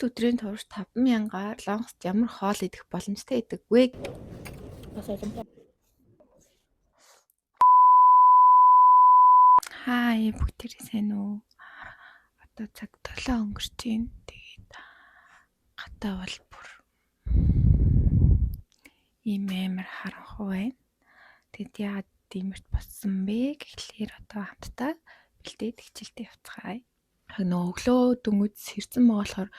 өдрийн турш 5,000-аар Солонгост ямар хоол идэх боломжтой байдаг вэ? Бас ойлгомжтой. Хай бүгдээрээ сайн уу? Одоо цаг 7 өнгөрч байна. Тэгээд гатаа бол бүр ийм амар харанхуй байна. Тэгэд яагаад тиймэрт болсон бэ гэхлээр одоо хамтдаа бэлдээд хичээлдээ явцгаая. Нөгөө өглөө дөнгөж сэрсэн байгаа болохоор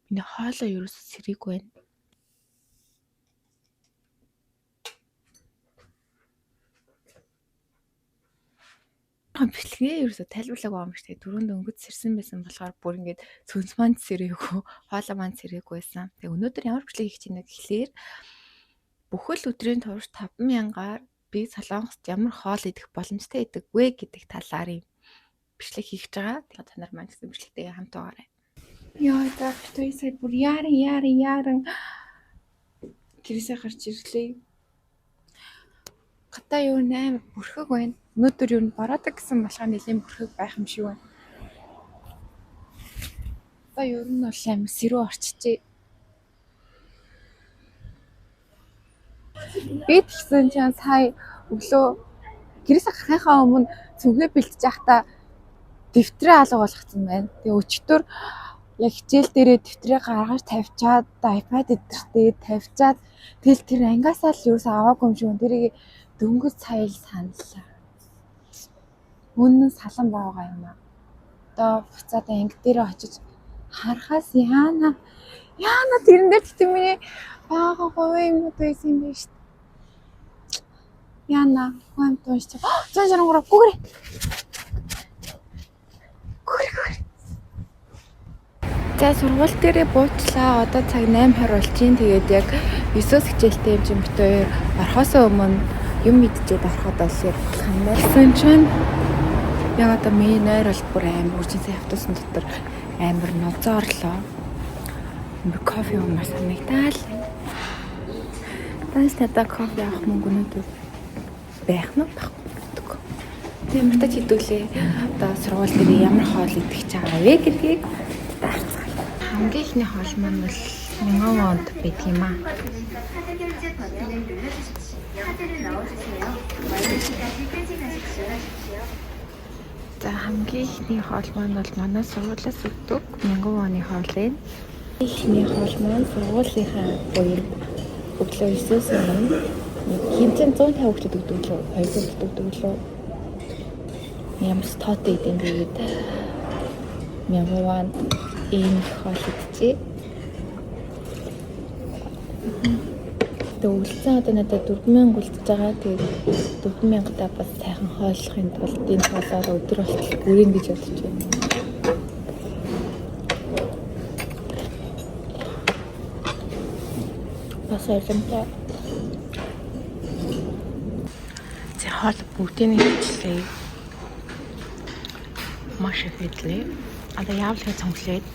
миний хоолой ерөөсөө сэрэг байна. Бэлтгээ ерөөсөө тайлбарлаг байгаа юм шиг тэгээ дөрөв дөнгөж сэрсэн байсан болохоор бүр ингээд цөнц манд сэрээгүй, хоолой манд сэрээгүй байсан. Тэгээ өнөөдөр ямар бичлэг хийх чинь гэхлээр бүхэл өдрийн турш 5,000-аар би Солонгост ямар хоол идэх боломжтой байдаг вэ гэдэг талаар юм бичлэг хийж байгаа. Тэгээ та нар маань гэсэн бичлэгтэй хамт байгаарай. Яа, даахгүй сая бүр яаран гэрээсээ гарч ирлээ. Гатаа юу нээр бүрхэг байна. Өнөөдөр юу бараадаг гэсэн болохоо нэлийн бүрхэг байх юм шиг байна. Одоо юу нь бол амар сэрүү орчжээ. Би тэгсэн чинь сая өглөө гэрээсээ гарахынхаа өмнө цүнхээ бэлтэж байхдаа дэвтрээ алга болгоцсон байна. Тэгээ өчигдөр яг хичээл дээрээ дэвтрээ гаргаж тавьчаад iPad дээр тавьчаад тэгэл тэр ангиасаа л юусаа аваагүй юм шиг. Тэрийг дөнгөж сая л саналлаа. Үнэн салан байгаа юм аа. Одоо буцаад анги дээр очиж харахаас яана тэрэн дээр тэгтээ миний бага говь юм байсан юм биш. Яна хүн туушч 163 гүгрээ. За сургууль дээрээ буучлаа. Одоо цаг 8:20 болж байна. Тэгээд яг 9-өөс хичээлтэй юм чинь бит хоёр орхосоо өмнө юм мэдчихээд ороход бол яг хамаарсан чинь яг одоо миний нойр бол бүр амар үржинсэн автобусны дотор амар нозоорлоо. Кофе уумаар санагдаа л. Танаас надад кофе авах мөнгө өнөөдөр байх нь баггүй. Тиймэрхүү хэдүүлээ одоо сургууль дээр ямар хоол идэх гэж байгаа вэ гэдгийг дарцгаая. Хамгийн ихний хоол маань бол 1000 вон байдаг юм аа. За хамгийн ихний хоол маань бол манай сургуулиас өгдөг 1000 воны хоол юм. Ихний хоол маань сургуулийнхаа буюу өглөө 9-өөс өмнө хэмжээ 150 хүүхэд өгдөг лөө 200 өгдөг лөө ямар стоттой идэм тэгээд 1000 вон ийм хоол идчихээ. Үлдсэн одоо надад 4000 үлдэж байгаа. Тэгээд 4000-таа бас сайхан хооллохын тулд энэ хоолоор өдөр болтол гүрэн гэж бодож байна. Бас ойлгомжтой. За хоол бүгдийг хийчихлээ. Маш их хийлээ. Одоо яавлахыг цонглээд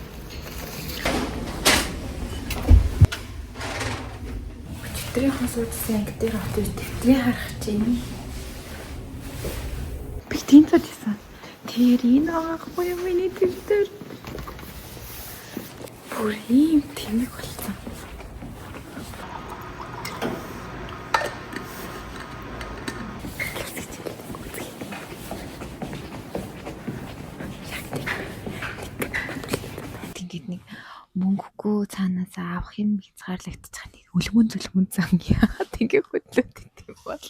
дэвтрийн хосуудсан анги дээр очиж дэвтрийг харах чинь би тэнцээд байсан. Тэр энэ аахгүй юм миний дэвтэр. Бүр ийм тэмэг болсон. Ингээд нэг мөнгөгүй цаанаас авах юм хязгаарлагдчих нэг үлгүн зан яагаад ингэ хөдлөөд идэв бол.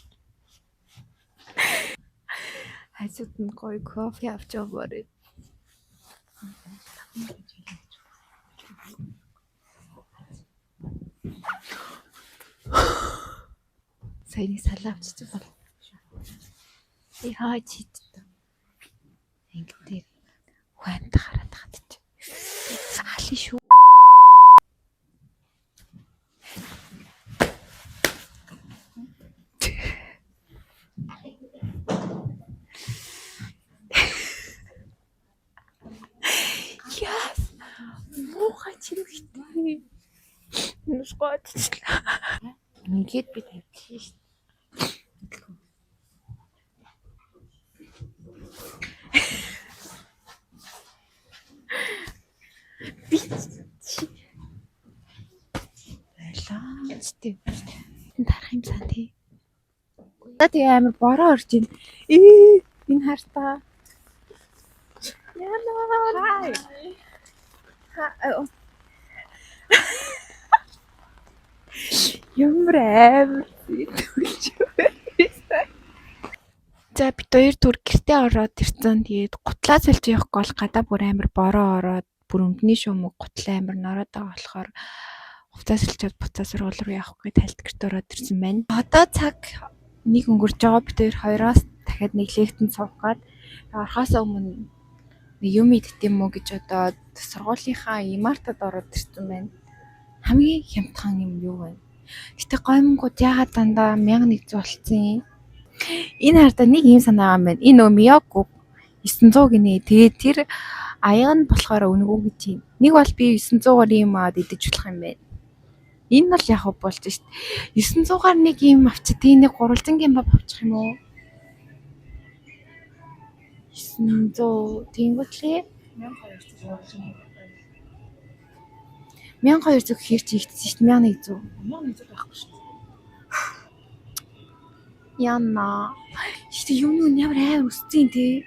Хайсууд нь гоё кофе авч яваарэ. Саяны салаа авчиж бол. Яа чи дээ. Ингээд хуанта хараад хатчих. Хаалын шүү. Яс. Муухай чимэгтэй. Нусгоодчлаа. Ингээд би тавьчихсан шүү дээ. Би Тий. Тарах юм сан тий. За тэгээ амар бороо орж ийн. Энэ хартаа. Яна. Хай. Ямар амар төлж байна. За бид хоёр түр гэртээ ороод ирсэн. Тэгээд гутлаа сэлж явахгүй бол гадаа бүр амар бороо ороод бүр өмдний шумог гутлаа амар нороод байгаа болохоор хувцас сэлжээд буцаа сургууль руу явахгүй тайлт гэрт ороод ирсэн байна. Одоо цаг 1 өнгөрч байгаа. Бид хоёр хоёроос дахиад нэг лекцэнд суугаад орохоос өмнө юм идэх юм уу гэж одоо сургуулийнхаа имартад ороод ирсэн байна. Хамгийн хямдхан юм юу вэ? Гэтэ гомгууд яагаад дандаа 1100 болцсон юм? Энэ хардаа нэг юм санаа юм байна. Энэ нөө Мияко 900 гинэ. Тэгээд тэр аяга нь болохоор өнгөө гэж юм. Нэг бол би 900-аар юм аваад идэж болох юм байна. Энэ бол яг болж шít. 900-аар нэг юм авчид тийм нэг гурвалжин гимбап авчих юм уу? 900 тэнгуүтлээ 1200 гэхэр чи ихсэн шít 1100 байхгүй шít. Яна. Шít юм ямар амар өссөн тий.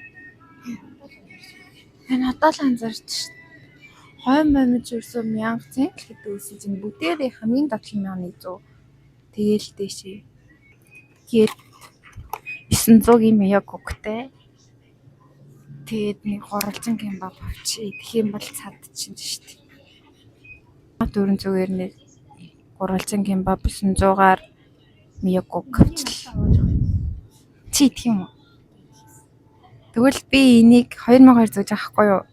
Энэ одоо л анзаарч шít. Хойм момж өрсөө 1000 гэхэд өссөн чинь бүгдээрээ хамгийн доод 1100. Тэгээл дэшээ. Тэгээд 900-ийн Миякоктэй. Тэгээд нэг гурвалжин гимбап авчи. Тэгэх юм бол цад чинь шít. 400-ээр нэг гурвалжин гимбап 900-аар Миякок авчлаа. Чи идэх юм уу? Тэгвэл би энийг 2200 гэж авахгүй юу?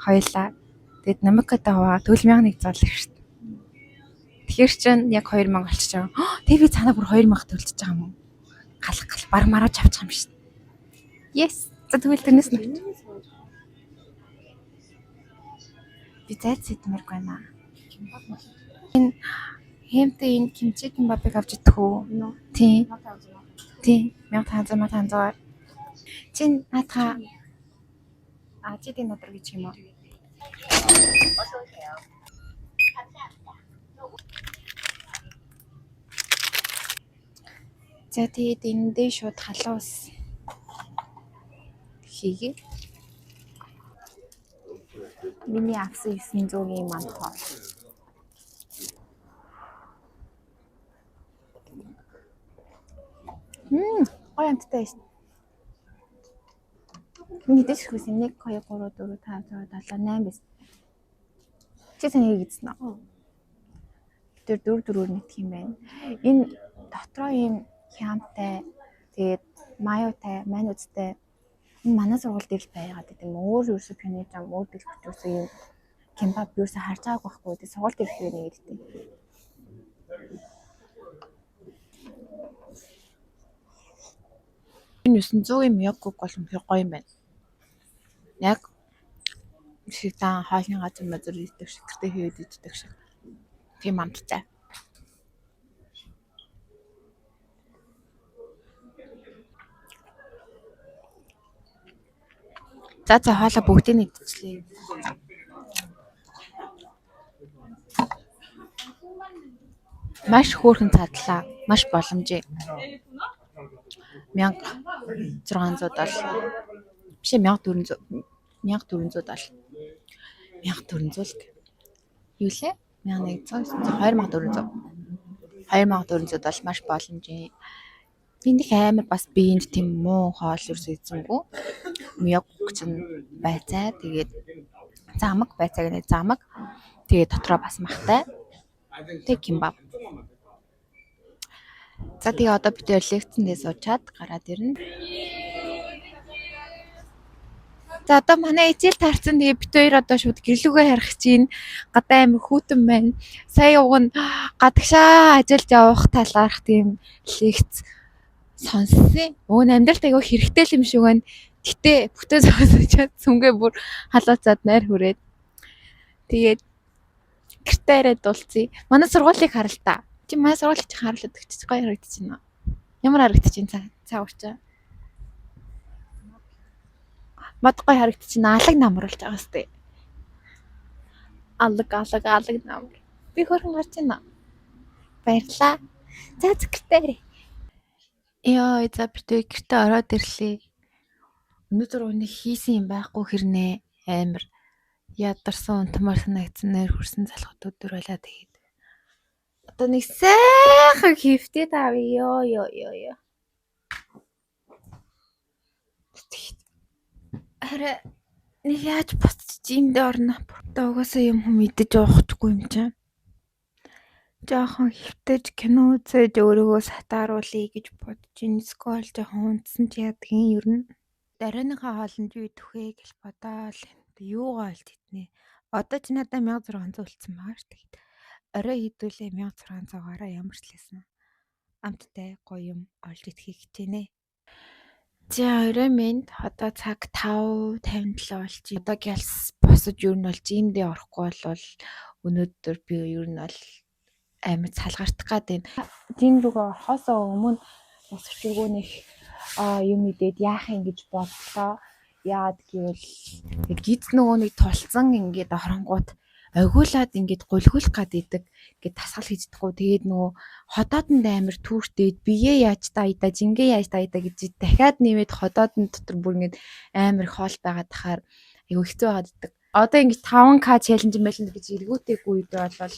Хоёлаа. Тэгэд намикатай хуваа тэгвэл 1100 л шүү дээ. Тэгэхээр чинь яг 2000 болчихж байгаа. Тэгээ би цаанаа бүр 2000 төлчихөж байгаа юм уу? Гал баг мараач авчих юм шүү дээ. Yes. За тэгвэл тэрнээс нь би зайц идмэрг байна. Энэ хэмтэй энэ кимчи кимбапыг авч идэх үү? Тийм. Тийм. 1500. Чин наатаа ажидын өдөр гэж юм уу? За тэгээд эндээ шууд халуус хийгээ. Миний авсан 900-ийн мантаа. Гоё амттай шүү. Мэдээж хүс 1 2 3 4 5 6 7 8 биш. Чи таны хийгдсэн аа. Тэр 4 нийт юм байна. Энэ дотроо ийм хямтай тэгээд маюутай, мануцтай энэ манай сургууль дээр л байгаад гэдэг юм. Өөр ерөөсө пионер зам өөр дэлгүүрт ерөөсө ийм кимбап ерөөсө харж байгаагүй байхгүй. Тэгээд сургууль дээр ихээр нэг гэдэг. Энэ 900-ийн Миякок бол үнэхээр гоё юм байна. Яг шигтан хоолны газар мазар идэх шиг, гэртээ хийгээд идэх шиг. Тийм амттай. За хоолоо бүгдийг нь идчихлээ. Маш хөөрхөн цадлаа. Маш боломжтой. 1600 бол биш 1400 1400 1400 л юу лээ 1100 2400 бол маш боломжтой. Энд их амар бас биеинд тийм муу хоол ерөөсөө эзэмгүй. Миякок чинь байцаа тэгээд замаг байцаа гэнэ замаг тэгээд дотроо бас махтай. Тэг кимбап. За тэгээ одоо бид лекцэндээ суучаад гараад ирнэ. За одоо манай ижил таарсан тэгээ бид хоёр одоо шууд гэрлүүгээ харах чинь гадаа амир хүүтэн байна. Сая уг нь гадагшаа ажиллаж явах талаарх тийм лекц сонссон. Уг нь амьдралд айгүй хэрэгтэй л юм шиг байна. Гэтэ бүтээ сонсочаад сүнгээ бүр халууцаад найр хүрээд. Тэгээд гэртээ ирээд дуулцъя. Манай сургуулийг харал та. Чи манай сургуулийг чи харуулдаг чи гоё харагдаж байна. Ямар харагдаж байна цаа урчаа. Мод гоё харагдаж байна. Алаг намруулж байгаа сте. Алаг намар. Би хөрхөн гарч байна. Баярлаа. За гэртээ. Яа, за битээ гэртээ ороод ирлээ. Өнөөдөр өнөө хийсэн юм байхгүй хэрнээ амар ядарсан унтмаар санагдсан нэр хөрсөн залхууд өдөр байлаа тэгээд. Одоо нэг сайхан хөвтөд авъя ёо. Хараа нэг яаж буцчих энд орно. Одоо угаасаа юм мэдэж явахгүй юм чинь. Жохон хөвтөж кино үзэж өөрийгөө сатааруулъя гэж бодож ин скол жохон унтсан ч ядгийн ер нь. Дарааныхаа хоолнд юу идэх вэ гэж бодоол. Юугаа олд иднэ. Одоо ч надад 1600 үлдсэн байгаа ш. Тэгэхэд орой идүүлээ 1600-аараа ямар ч лээсэн. Амттай гоё юм олж идэхийг хичээнэ. За орой минь одоо цаг 5:57 болж байна. Одоо гялс босож ер нь бол жимдээ орохгүй болвол өнөөдөр би ер нь бол амар салгартах гад байна. Жим рүүгээ орохоосоо өмнө бас өчигөөнийх юм идээд яах юм гэж бодлоо. Яад гэвэл гиз нөгөө нэг тулцсан ингээд оронгууд огиулаад ингээд гулгуулах гад идэг ингээд тасгал хийждэггүй. Тэгээд нөгөө ходоодонд амар түүртээд бие яаж таайда жингээ яаж таайда гэж дахиад нэмээд ходоодон дотор бүр ингээд амар хоол байгаад тахаар айгу хэцүү байгаад идэг. Одоо ингээд 5k challenge мэлэн гэж эргүүтэйг үед болвол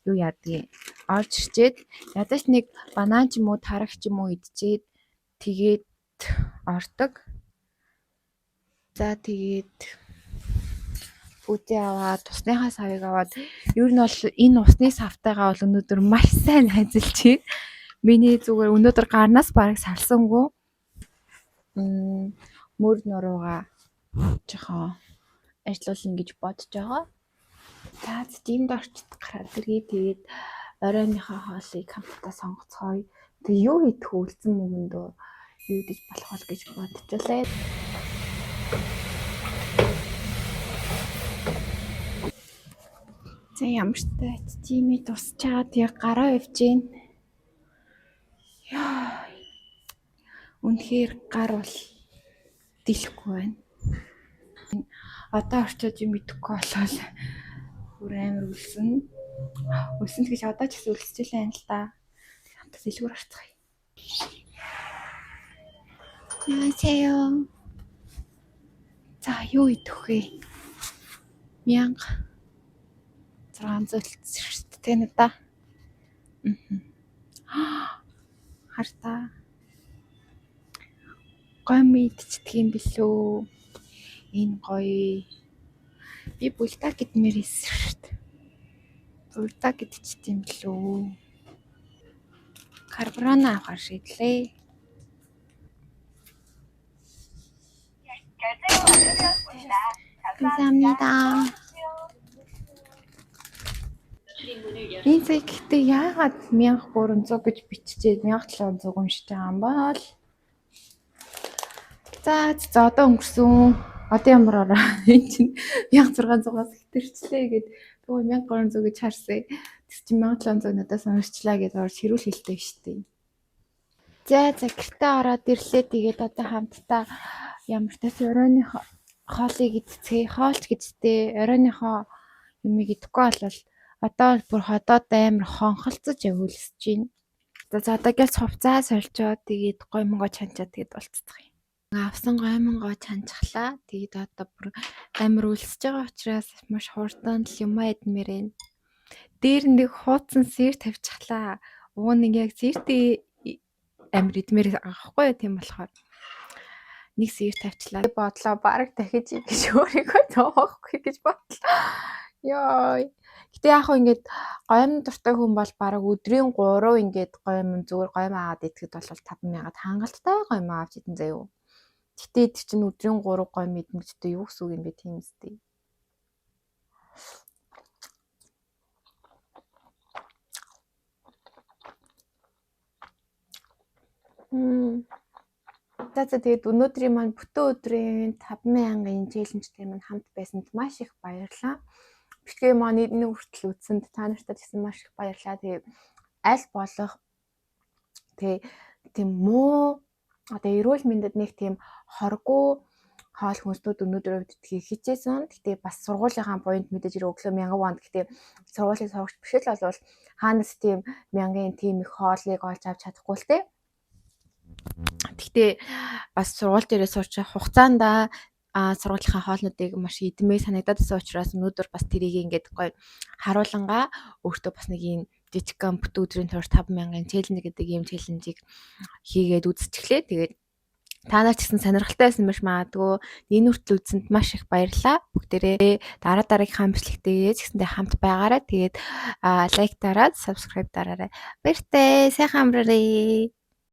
юу яадгийг олж ирчээд ядаж нэг банан ч юм уу тарах ч юм уу идчихэд тэгээд ордог. За тэгээд бүдээ аваад усныхаа савыг аваад ер нь бол энэ усны савтайгаа бол өнөөдөр маш сайн ажиллаж байна. Миний зүгээр өнөөдөр гарнаас бараг салсангүй. Мөр нуруугаа жоохон ажиллуулна гэж бодож байгаа. За димд орчид гараад ирээ. Тэгээд оройныхаа хоолыг хамтдаа сонгоцгоё. Тэгээ юу идэх үлдсэн мөнгөндөө юу гэж болох бол гэж бодчихлаа. За ямар ч тач дими тусчаад яг гараа явж гин. Яа. Үнэхээр гар бол дэлэхгүй байна. Одоо орчоод юм идэхгүй болол бүр амар үлсэн. Үлсэн гэж одоо ч гэсэн үлсэж байна л да. Хамтас илгүүр орцгоё. 안녕하세요. За юу идэх вэ? 1600 шүү дээ надаа. Хартаа. Гоё мэдчихдэг юм билүү. Энэ гоё. Би бултаа гэдмээр хэлсэн шүү дээ. Бултаа гэдчихдээ юм билүү. Карбонара авахар шийдлээ. 감사합니다. Энэ зэгтээ яагаад 1300 гэж биччихээд 1700 уншиж байгаа юм бол. За одоо өнгөрсөн. Одоо ямар ороо. Энэ чинь 1600-аас хэтэрчлээ гэд тэгвэл 1300 гэж харсаа. Тэс чи 1700 надаас уншчлаа гэж орж хэрүүл хэлдэг штеп. За гэртээ ороод ирлээ. Тэгээд одоо хамтдаа ямар ч тач оройны хоолыг идцгээе. Хоолч гэжтэй оройныхоо юмыг идэхгүй болвол одоо бүр ходоод амар хонхолцож явуулсаж байна. За одоо гэл хувцас сольчоо тэгээд гоймгоо чанчаа тэгээд болцдог юм. Авсан гоймгоо чанчглаа. Тэгээд одоо бүр амар үлсэж байгаа учраас маш хурдан л юм идмээр байна. Дээр нэг хуудсан сэр тавьчихлаа. Уг нэг яг сэртээ амар идмээр аахгүй тийм болохоор нэг сэр тавьчлаа. Бодлоо баг дахиж ингэж өөрийгөө тоохохгүй гэж бодлоо. Йой. Гэтэ яг хөө ингээд гойм дуртай хүн бол баг өдрийн 3 ингээд гойм зүгээр гойм аваад идэхэд бол 50000-ад хангалттай гойм авч идэн заяа. Гэтэ тэр чинь өдрийн 3 гойм идэх гэдэг юу гэсэн үг юм бэ тийм үстэй. За тэгээд өнөөдрийн маань бүтэн өдрийн 500000-ын челленжтэй маань хамт байсанд маш их баярлалаа. Бичлэгээ маань энэ хүртэл үзсэнд та нартай гэсэн маш их баярлалаа. Тэгээд аль болох тийм муу одоо эрүүл мэндэд нэг тийм хоргүй хоол хүнснүүд өнөөдөр өвддгийг хичээсэн. Гэхдээ бас сургуулийнхаа point мэдээж өглөө 1000 вон. Гэхдээ сургуулийн сурагч биш л болвол хаанаас тийм 1000-ын тийм их хоолыг олж авч чадахгүй л те. Гэхдээ бас сургууль дээрээ сууж хугацаанд сургуулийнхаа хоолнуудыг маш идмээ санагдаад байсан учраас өнөөдөр бас тэрийг ингээд гоё харуулангаа өөртөө бас нэг юм жижигхан бүтэн өдрийн турш 5000-ын челленж гэдэг ийм челленжийг хийгээд үзчихлээ. Тэгээд та нар ч гэсэн сонирхолтой байсан биш магадгүй. Энэ хүртэл үзсэнд маш их баярлалаа. Бүгдээрээ дараагийн бичлэгтэйгээ ч гэсэндээ хамт байгаарай. Тэгээд лайк дараад, subscribe дараарай. Баяртай. Сайхан амраарай.